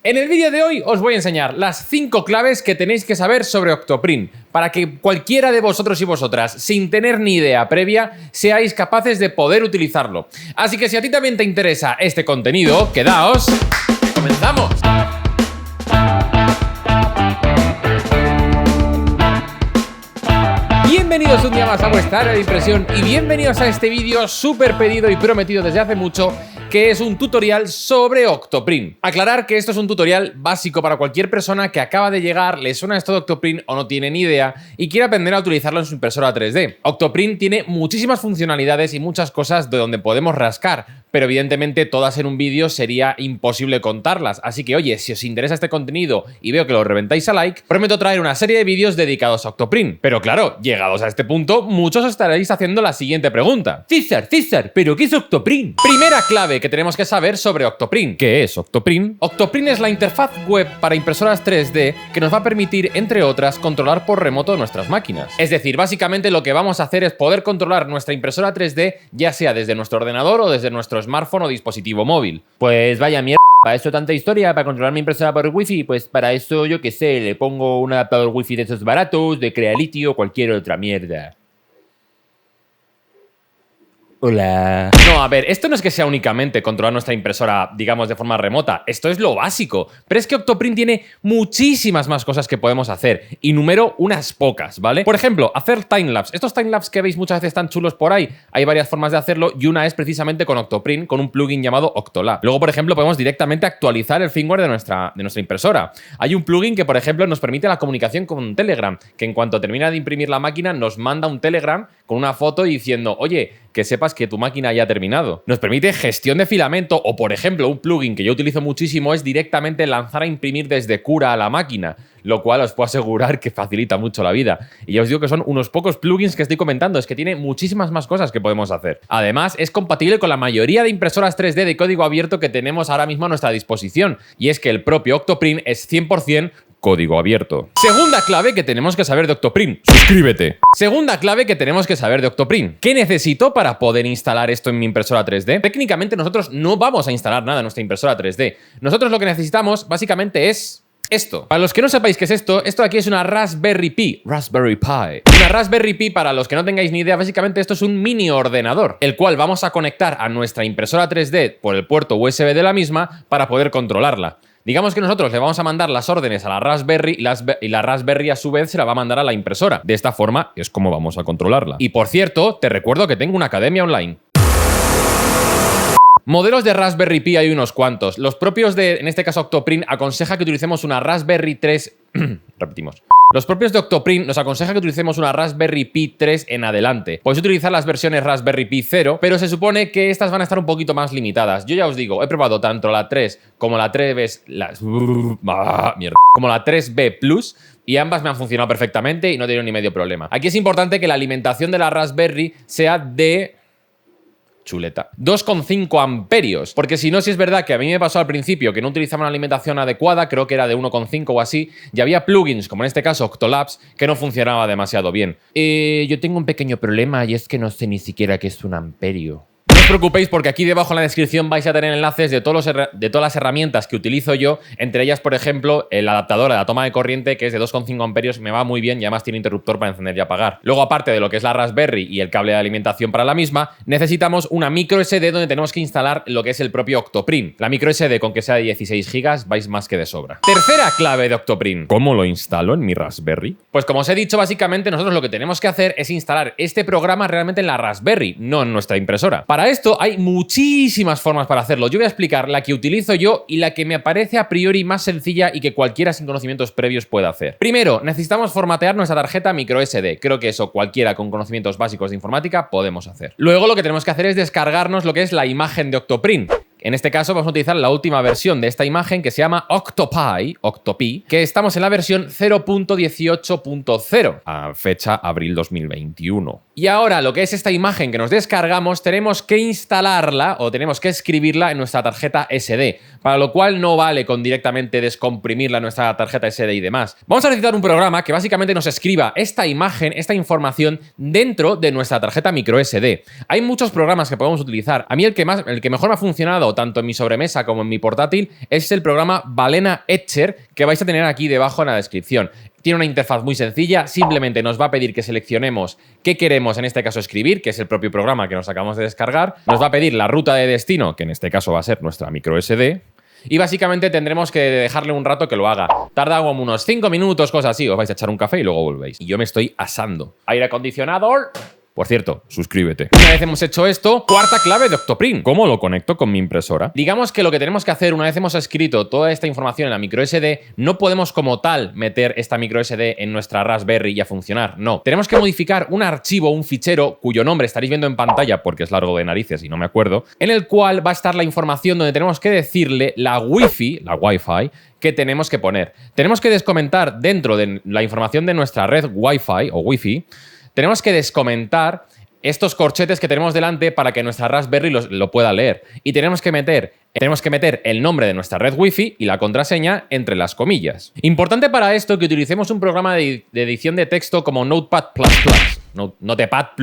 En el vídeo de hoy os voy a enseñar las 5 claves que tenéis que saber sobre Octoprint para que cualquiera de vosotros y vosotras, sin tener ni idea previa, seáis capaces de poder utilizarlo. Así que si a ti también te interesa este contenido, quedaos... ¡Comenzamos! Bienvenidos un día más a vuestra área de impresión y bienvenidos a este vídeo súper pedido y prometido desde hace mucho, que es un tutorial sobre Octoprint. Aclarar que esto es un tutorial básico para cualquier persona que acaba de llegar, le suena esto de Octoprint o no tiene ni idea y quiere aprender a utilizarlo en su impresora 3D. Octoprint tiene muchísimas funcionalidades y muchas cosas de donde podemos rascar, pero evidentemente todas en un vídeo sería imposible contarlas. Así que oye, si os interesa este contenido y veo que lo reventáis a like, prometo traer una serie de vídeos dedicados a Octoprint. Pero claro, llegados a este punto, muchos os estaréis haciendo la siguiente pregunta. César, ¿pero qué es Octoprint? Primera clave que tenemos que saber sobre Octoprint. ¿Qué es Octoprint? Octoprint es la interfaz web para impresoras 3D que nos va a permitir, entre otras, controlar por remoto nuestras máquinas. Es decir, básicamente lo que vamos a hacer es poder controlar nuestra impresora 3D, ya sea desde nuestro ordenador o desde nuestro smartphone o dispositivo móvil. Pues vaya mierda. Para eso tanta historia, para controlar mi impresora por wifi, pues para eso yo qué sé, le pongo un adaptador wifi de esos baratos, de Creality o cualquier otra mierda. Hola. No, a ver, esto no es que sea únicamente controlar nuestra impresora, digamos, de forma remota. Esto es lo básico. Pero es que Octoprint tiene muchísimas más cosas que podemos hacer. Y número unas pocas, ¿vale? Por ejemplo, hacer timelapse. Estos timelapse que veis muchas veces tan chulos por ahí, hay varias formas de hacerlo y una es precisamente con Octoprint, con un plugin llamado Octolab. Luego, por ejemplo, podemos directamente actualizar el firmware de nuestra impresora. Hay un plugin que, por ejemplo, nos permite la comunicación con Telegram, que en cuanto termina de imprimir la máquina, nos manda un Telegram con una foto diciendo, oye, que sepas que tu máquina ya ha terminado. Nos permite gestión de filamento o, por ejemplo, un plugin que yo utilizo muchísimo es directamente lanzar a imprimir desde Cura a la máquina, lo cual os puedo asegurar que facilita mucho la vida. Y ya os digo que son unos pocos plugins que estoy comentando, es que tiene muchísimas más cosas que podemos hacer. Además, es compatible con la mayoría de impresoras 3D de código abierto que tenemos ahora mismo a nuestra disposición. Y es que el propio Octoprint es 100% código abierto. Segunda clave que tenemos que saber de Octoprint. ¡Suscríbete! Segunda clave que tenemos que saber de Octoprint. ¿Qué necesito para poder instalar esto en mi impresora 3D? Técnicamente nosotros no vamos a instalar nada en nuestra impresora 3D. Nosotros lo que necesitamos básicamente es esto. Para los que no sepáis qué es esto de aquí es una Raspberry Pi. Una Raspberry Pi, para los que no tengáis ni idea, básicamente esto es un mini ordenador, el cual vamos a conectar a nuestra impresora 3D por el puerto USB de la misma para poder controlarla. Digamos que nosotros le vamos a mandar las órdenes a la Raspberry y la Raspberry a su vez se la va a mandar a la impresora. De esta forma es como vamos a controlarla. Y por cierto, te recuerdo que tengo una academia online. Modelos de Raspberry Pi hay unos cuantos. Los propios de, en este caso, Octoprint aconseja que utilicemos una Raspberry 3... Repetimos. Los propios de Octoprint nos aconseja que utilicemos una Raspberry Pi 3 en adelante. Podéis utilizar las versiones Raspberry Pi 0, pero se supone que estas van a estar un poquito más limitadas. Yo ya os digo, he probado tanto la 3 como la 3B... como la 3B Plus, y ambas me han funcionado perfectamente y no he tenido ni medio problema. Aquí es importante que la alimentación de la Raspberry sea de... chuleta. 2,5 amperios. Porque si no, si es verdad que a mí me pasó al principio que no utilizaba una alimentación adecuada, creo que era de 1,5 o así, y había plugins, como en este caso Octolabs, que no funcionaba demasiado bien. Yo tengo un pequeño problema y es que no sé ni siquiera qué es un amperio. No os preocupéis porque aquí debajo en la descripción vais a tener enlaces de todas las herramientas que utilizo yo, entre ellas, por ejemplo, el adaptador de la toma de corriente, que es de 2,5 amperios, me va muy bien y además tiene interruptor para encender y apagar. Luego, aparte de lo que es la Raspberry y el cable de alimentación para la misma, necesitamos una micro SD donde tenemos que instalar lo que es el propio Octoprint. La micro SD, con que sea de 16 GB, vais más que de sobra. Tercera clave de Octoprint. ¿Cómo lo instalo en mi Raspberry? Pues como os he dicho, básicamente nosotros lo que tenemos que hacer es instalar este programa realmente en la Raspberry, no en nuestra impresora. Para esto hay muchísimas formas para hacerlo. Yo voy a explicar la que utilizo yo y la que me parece a priori más sencilla y que cualquiera sin conocimientos previos puede hacer. Primero, necesitamos formatear nuestra tarjeta microSD. Creo que eso cualquiera con conocimientos básicos de informática podemos hacer. Luego lo que tenemos que hacer es descargarnos lo que es la imagen de Octoprint. En este caso vamos a utilizar la última versión de esta imagen que se llama Octopi, que estamos en la versión 0.18.0, a fecha abril 2021. Y ahora lo que es esta imagen que nos descargamos tenemos que instalarla o tenemos que escribirla en nuestra tarjeta SD, para lo cual no vale con directamente descomprimirla en nuestra tarjeta SD y demás. Vamos a necesitar un programa que básicamente nos escriba esta imagen, esta información dentro de nuestra tarjeta microSD. Hay muchos programas que podemos utilizar. A mí el que mejor me ha funcionado tanto en mi sobremesa como en mi portátil es el programa Balena Etcher, que vais a tener aquí debajo en la descripción. Tiene una interfaz muy sencilla, simplemente nos va a pedir que seleccionemos qué queremos en este caso escribir, que es el propio programa que nos acabamos de descargar. Nos va a pedir la ruta de destino, que en este caso va a ser nuestra microSD. Y básicamente tendremos que dejarle un rato que lo haga. Tarda como unos 5 minutos, cosas así. Os vais a echar un café y luego volvéis. Y yo me estoy asando. Aire acondicionado. Por cierto, suscríbete. Una vez hemos hecho esto, cuarta clave de Octoprint. ¿Cómo lo conecto con mi impresora? Digamos que lo que tenemos que hacer una vez hemos escrito toda esta información en la microSD, no podemos como tal meter esta microSD en nuestra Raspberry y a funcionar. No. Tenemos que modificar un archivo, un fichero, cuyo nombre estaréis viendo en pantalla porque es largo de narices y no me acuerdo, en el cual va a estar la información donde tenemos que decirle la Wi-Fi que tenemos que poner. Tenemos que descomentar dentro de la información de nuestra red Wi-Fi o Wi-Fi. Tenemos que descomentar estos corchetes que tenemos delante para que nuestra Raspberry lo pueda leer. Y tenemos que meter el nombre de nuestra red Wi-Fi y la contraseña entre las comillas. Importante para esto que utilicemos un programa de edición de texto como Notepad++. Notepad++,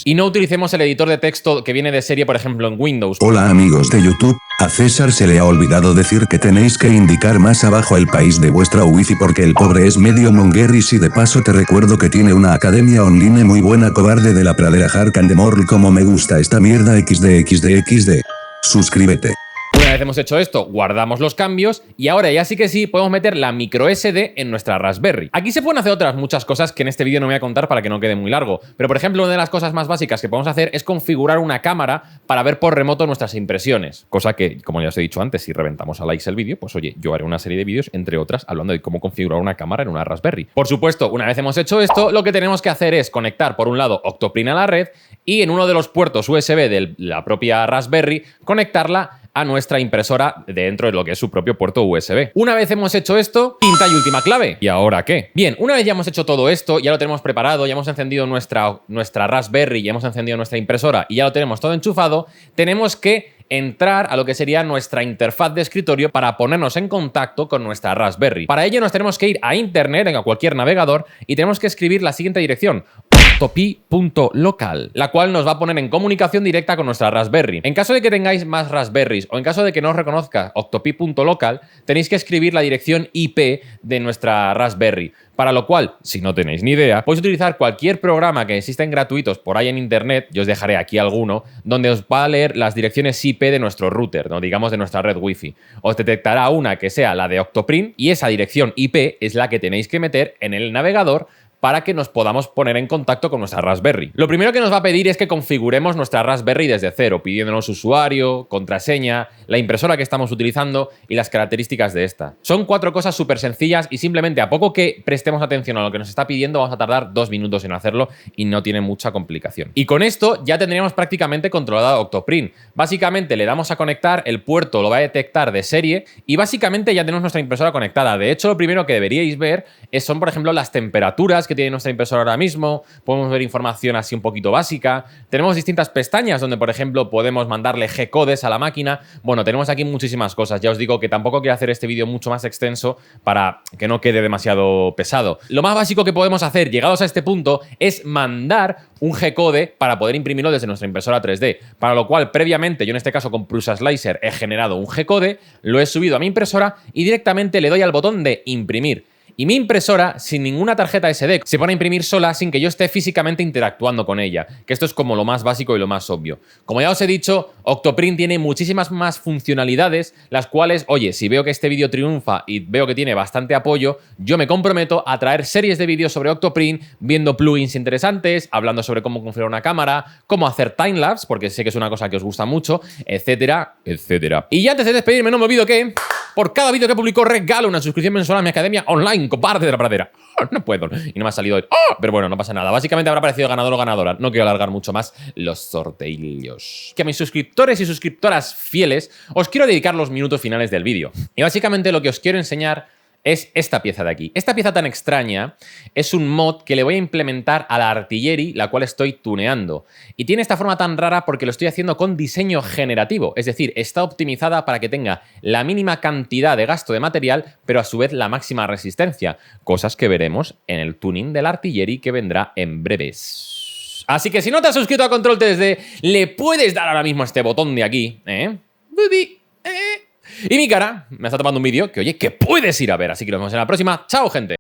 y no utilicemos el editor de texto que viene de serie, por ejemplo, en Windows. Hola amigos de YouTube, a César se le ha olvidado decir que tenéis que indicar más abajo el país de vuestra Wi-Fi porque el pobre es medio mongueris y de paso te recuerdo que tiene una academia online muy buena cobarde de la pradera Harkandemorl como me gusta esta mierda XD. Suscríbete. Una vez hemos hecho esto, guardamos los cambios y ahora ya sí que sí podemos meter la microSD en nuestra Raspberry. Aquí se pueden hacer otras muchas cosas que en este vídeo no voy a contar para que no quede muy largo, pero por ejemplo una de las cosas más básicas que podemos hacer es configurar una cámara para ver por remoto nuestras impresiones, cosa que, como ya os he dicho antes, si reventamos a likes el vídeo, pues oye, yo haré una serie de vídeos, entre otras, hablando de cómo configurar una cámara en una Raspberry. Por supuesto, una vez hemos hecho esto, lo que tenemos que hacer es conectar por un lado Octoprint a la red y en uno de los puertos USB de la propia Raspberry conectarla a nuestra impresora dentro de lo que es su propio puerto USB. Una vez hemos hecho esto, quinta y última clave. ¿Y ahora qué? Bien, una vez ya hemos hecho todo esto, ya lo tenemos preparado, ya hemos encendido nuestra Raspberry, ya hemos encendido nuestra impresora y ya lo tenemos todo enchufado, tenemos que entrar a lo que sería nuestra interfaz de escritorio para ponernos en contacto con nuestra Raspberry. Para ello nos tenemos que ir a internet, a cualquier navegador, y tenemos que escribir la siguiente dirección: octopi.local, la cual nos va a poner en comunicación directa con nuestra Raspberry. En caso de que tengáis más Raspberries o en caso de que no os reconozca octopi.local, tenéis que escribir la dirección IP de nuestra Raspberry. Para lo cual, si no tenéis ni idea, podéis utilizar cualquier programa que existen gratuitos por ahí en internet, yo os dejaré aquí alguno, donde os va a leer las direcciones IP de nuestro router, ¿no? Digamos de nuestra red Wi-Fi. Os detectará una que sea la de Octoprint y esa dirección IP es la que tenéis que meter en el navegador para que nos podamos poner en contacto con nuestra Raspberry. Lo primero que nos va a pedir es que configuremos nuestra Raspberry desde cero, pidiéndonos usuario, contraseña, la impresora que estamos utilizando y las características de esta. Son 4 cosas súper sencillas y simplemente a poco que prestemos atención a lo que nos está pidiendo vamos a tardar 2 minutos en hacerlo y no tiene mucha complicación. Y con esto ya tendríamos prácticamente controlado Octoprint. Básicamente le damos a conectar, el puerto lo va a detectar de serie y básicamente ya tenemos nuestra impresora conectada. De hecho, lo primero que deberíais ver son, por ejemplo, las temperaturas que tiene nuestra impresora ahora mismo, podemos ver información así un poquito básica, tenemos distintas pestañas donde, por ejemplo, podemos mandarle G-codes a la máquina. Bueno, tenemos aquí muchísimas cosas, ya os digo que tampoco quiero hacer este vídeo mucho más extenso para que no quede demasiado pesado. Lo más básico que podemos hacer, llegados a este punto, es mandar un G-code para poder imprimirlo desde nuestra impresora 3D, para lo cual previamente, yo en este caso con Prusa Slicer he generado un G-code, lo he subido a mi impresora y directamente le doy al botón de imprimir. Y mi impresora, sin ninguna tarjeta SD, se pone a imprimir sola sin que yo esté físicamente interactuando con ella, que esto es como lo más básico y lo más obvio. Como ya os he dicho, Octoprint tiene muchísimas más funcionalidades, las cuales, oye, si veo que este vídeo triunfa y veo que tiene bastante apoyo, yo me comprometo a traer series de vídeos sobre Octoprint, viendo plugins interesantes, hablando sobre cómo configurar una cámara, cómo hacer timelapse, porque sé que es una cosa que os gusta mucho, etcétera, etcétera. Y ya antes de despedirme, no me olvido que por cada vídeo que publico regalo una suscripción mensual a mi academia online, cobarde de la pradera. No puedo. Y no me ha salido hoy. Pero bueno, no pasa nada. Básicamente habrá aparecido ganador o ganadora. No quiero alargar mucho más los sorteillos. Que a mis suscriptores y suscriptoras fieles os quiero dedicar los minutos finales del vídeo. Y básicamente lo que os quiero enseñar es esta pieza de aquí. Esta pieza tan extraña es un mod que le voy a implementar a la Artillery, la cual estoy tuneando. Y tiene esta forma tan rara porque lo estoy haciendo con diseño generativo. Es decir, está optimizada para que tenga la mínima cantidad de gasto de material, pero a su vez la máxima resistencia. Cosas que veremos en el tuning de la Artillery que vendrá en breves. Así que si no te has suscrito a Control 3D, le puedes dar ahora mismo a este botón de aquí, ¿eh? movie. Y mi cara me está tapando un vídeo que, oye, que puedes ir a ver. Así que nos vemos en la próxima. Chao, gente.